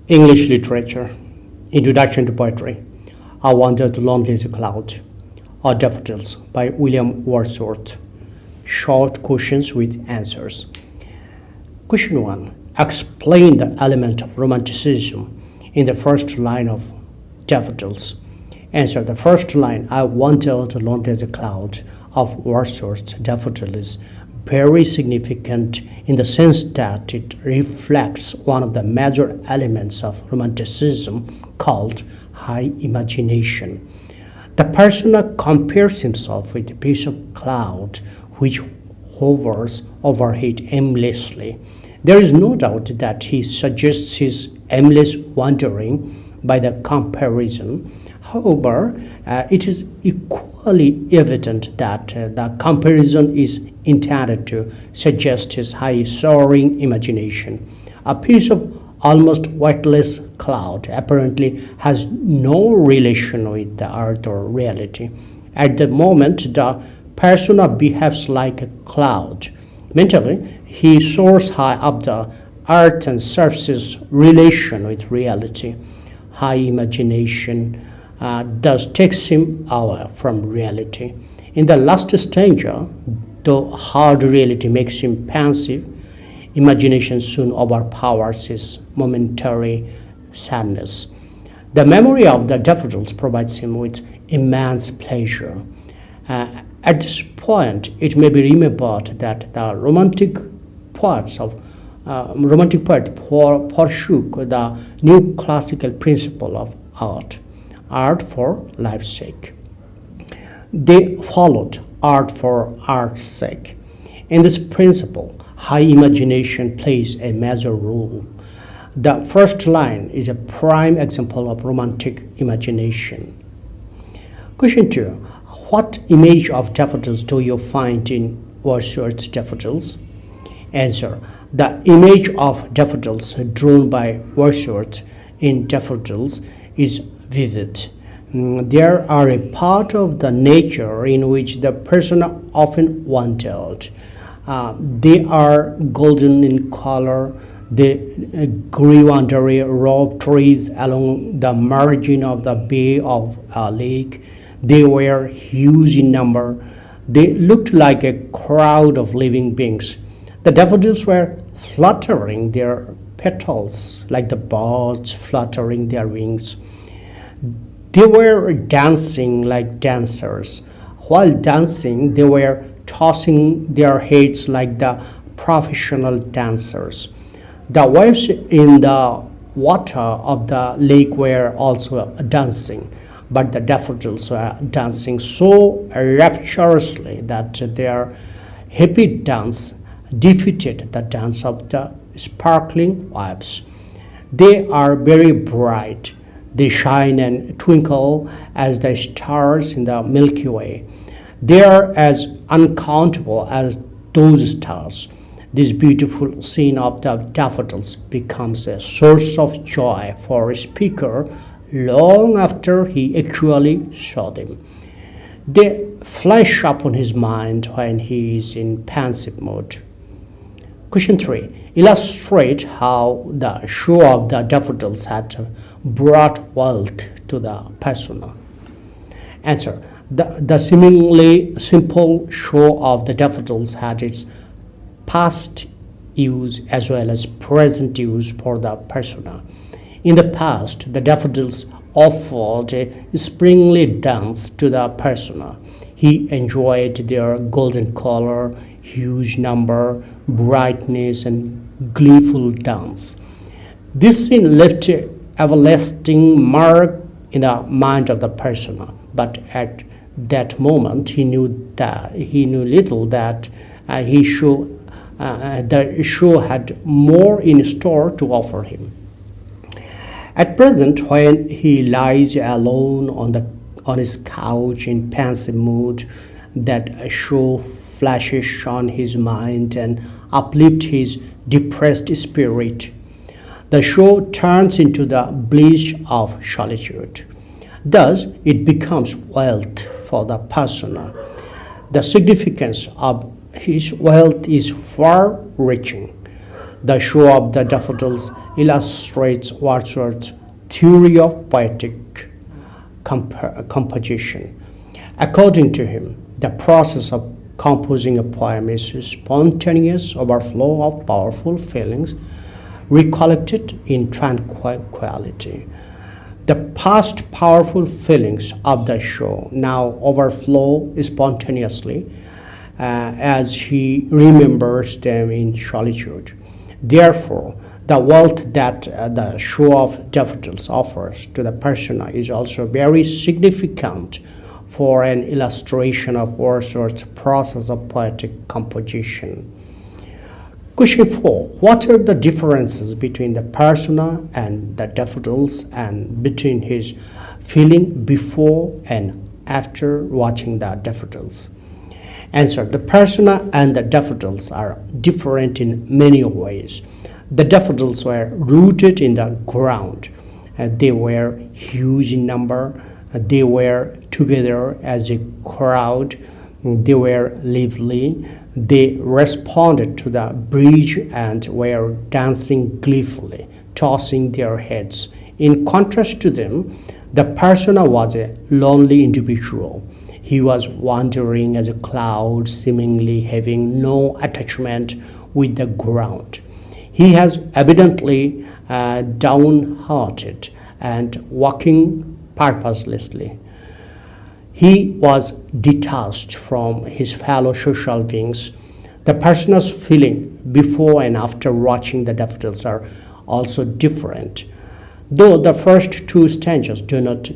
English Literature, Introduction to Poetry, I Wandered Lonely as a Cloud, or Daffodils by William Wordsworth. Short questions with answers. Question 1. Explain the element of romanticism in the first line of Daffodils. Answer. The first line, I wandered lonely as a cloud, of Wordsworth's Daffodil is very significant in the sense that it reflects one of the major elements of romanticism called high imagination. The persona compares himself with a piece of cloud which hovers overhead aimlessly. There is no doubt that he suggests his aimless wandering by the comparison. However, it is equally evident that the comparison is intended to suggest his high soaring imagination. A piece of almost weightless cloud apparently has no relation with the earth or reality. At the moment, the persona behaves like a cloud. Mentally, he soars high up the earth and serves his relation with reality. High imagination thus takes him away from reality. In the last stanza, though hard reality makes him pensive, imagination soon overpowers his momentary sadness. The memory of the daffodils provides him with immense pleasure. At this point, it may be remembered that the romantic poet forsook the new classical principle of art for life's sake. They followed art for art's sake. In this principle, high imagination plays a major role. The first line is a prime example of romantic imagination. Question 2. What image of daffodils do you find in Wordsworth's Daffodils? Answer. The image of daffodils drawn by Wordsworth in Daffodils is vivid. They are a part of the nature in which the persona often wandered. They are golden in color. They grew under a row of trees along the margin of the bay of a lake. They were huge in number. They looked like a crowd of living beings. The daffodils were fluttering their petals like the birds fluttering their wings. They were dancing like dancers. While dancing, they were tossing their heads like the professional dancers. The waves in the water of the lake were also dancing, but the daffodils were dancing so rapturously that their happy dance defeated the dance of the sparkling waves. They are very bright. They shine and twinkle as the stars in the Milky Way. They are as uncountable as those stars. This beautiful scene of the daffodils becomes a source of joy for a speaker long after he actually saw them. They flash upon his mind when he is in pensive mood. Question 3. Illustrate how the show of the daffodils had brought wealth to the persona. Answer. The seemingly simple show of the daffodils had its past use as well as present use for the persona. In the past, the daffodils offered a springly dance to the persona. He enjoyed their golden color, huge number, brightness, and gleeful dance. This scene left an everlasting mark in the mind of the persona, but at that moment he knew little that the show had more in store to offer him. At present, when he lies alone on his couch in pensive mood, that show flashes on his mind and uplifts his depressed spirit. The show turns into the bliss of solitude. Thus, it becomes wealth for the persona. The significance of his wealth is far-reaching. The show of the daffodils illustrates Wordsworth's theory of poetic composition. According to him, the process of composing a poem is a spontaneous overflow of powerful feelings recollected in tranquility. The past powerful feelings of the show now overflow spontaneously as he remembers them in solitude. Therefore, the wealth that the show of daffodils offers to the persona is also very significant for an illustration of Wordsworth's process of poetic composition. Question 4. What are the differences between the persona and the daffodils and between his feeling before and after watching the daffodils? Answer. The persona and the daffodils are different in many ways. The daffodils were rooted in the ground. They were huge in number. They were together as a crowd. They were lively. They responded to the breeze and were dancing gleefully, tossing their heads. In contrast to them, the persona was a lonely individual. He was wandering as a cloud, seemingly having no attachment with the ground. He has evidently downhearted and walking purposelessly. He was detached from his fellow social beings. The persona's feeling before and after watching the daffodils are also different. Though the first two stanzas do not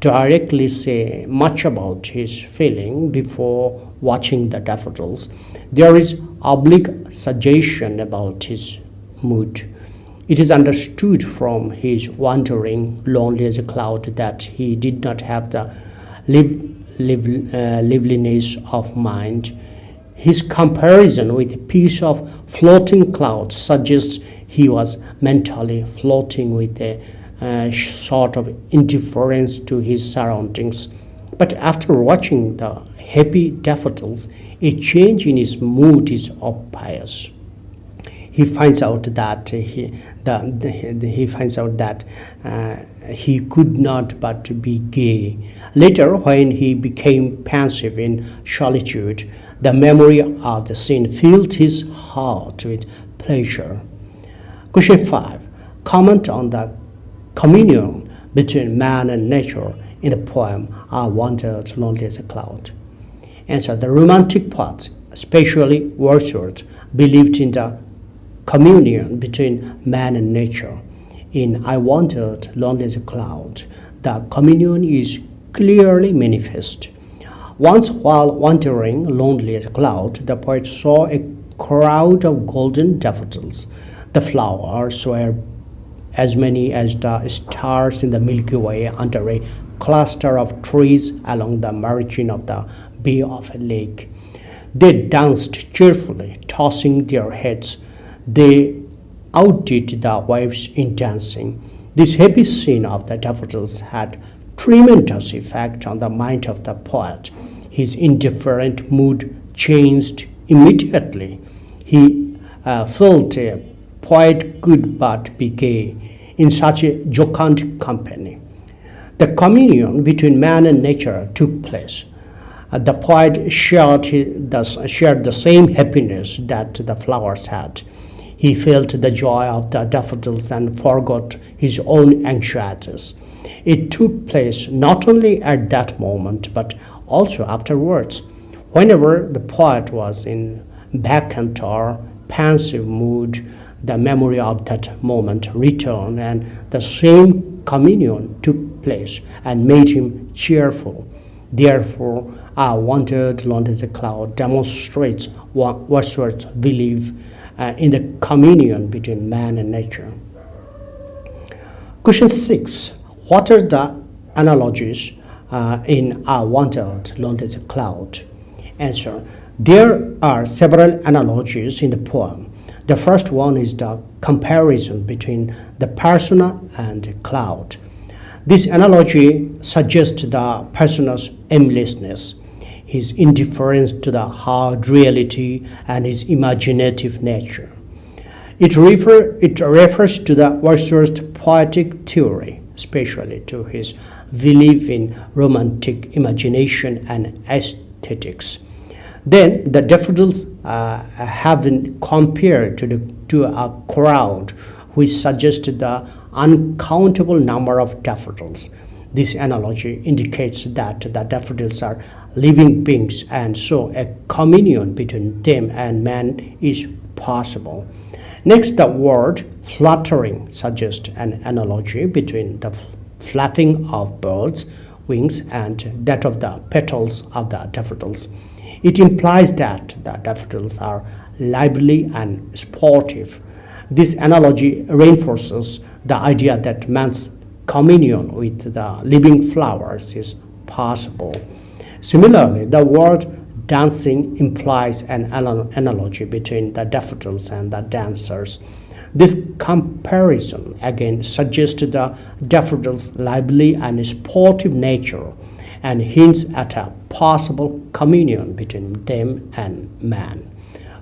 directly say much about his feeling before watching the daffodils, there is oblique suggestion about his mood. It is understood from his wandering, lonely as a cloud, that he did not have the liveliness of mind. His comparison with a piece of floating cloud suggests he was mentally floating with a sort of indifference to his surroundings. But after watching the happy daffodils, a change in his mood is obvious. He finds out that he could not but be gay. Later, when he became pensive in solitude, the memory of the scene filled his heart with pleasure. Question 5. Comment on the communion between man and nature in the poem "I Wandered Lonely as a Cloud." Answer. The Romantic poets, especially Wordsworth, believed in the communion between man and nature. In "I Wandered Lonely as a Cloud," the communion is clearly manifest. Once, while wandering lonely as a cloud, the poet saw a crowd of golden daffodils. The flowers were as many as the stars in the Milky Way under a cluster of trees along the margin of the bay of a lake. They danced cheerfully, tossing their heads. They outdid the waves in dancing. This happy scene of the daffodils had tremendous effect on the mind of the poet. His indifferent mood changed immediately. He felt a poet could but be gay in such a jocund company. The communion between man and nature took place. The poet shared the same happiness that the flowers had. He felt the joy of the daffodils and forgot his own anxieties. It took place not only at that moment, but also afterwards. Whenever the poet was in vacant or pensive mood, the memory of that moment returned, and the same communion took place and made him cheerful. Therefore, "I Wandered Lonely as a Cloud" demonstrates Wordsworth's belief in the communion between man and nature. Question 6. What are the analogies in "I Wandered Lonely as a Cloud"? Answer. There are several analogies in the poem. The first one is the comparison between the persona and the cloud. This analogy suggests the persona's aimlessness, his indifference to the hard reality, and his imaginative nature. It refers to the Wordsworth's poetic theory, especially to his belief in romantic imagination and aesthetics. Then the daffodils have been compared to a crowd, which suggested the uncountable number of daffodils. This analogy indicates that the daffodils are living beings, and so a communion between them and man is possible. Next, the word fluttering suggests an analogy between the flapping of birds' wings and that of the petals of the daffodils. It implies that the daffodils are lively and sportive. This analogy reinforces the idea that man's communion with the living flowers is possible. Similarly, the word dancing implies an analogy between the daffodils and the dancers. This comparison again suggests the daffodils' lively and sportive nature and hints at a possible communion between them and man.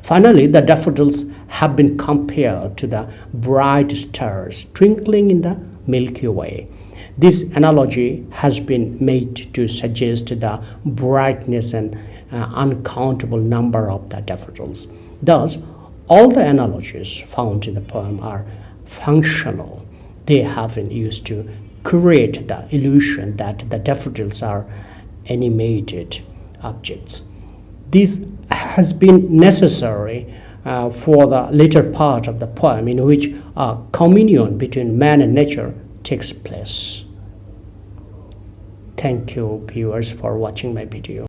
Finally, the daffodils have been compared to the bright stars twinkling in the Milky Way. This analogy has been made to suggest the brightness and uncountable number of the daffodils. Thus, all the analogies found in the poem are functional. They have been used to create the illusion that the daffodils are animated objects. This has been necessary for the later part of the poem, in which a communion between man and nature takes place. Thank you, viewers, for watching my video.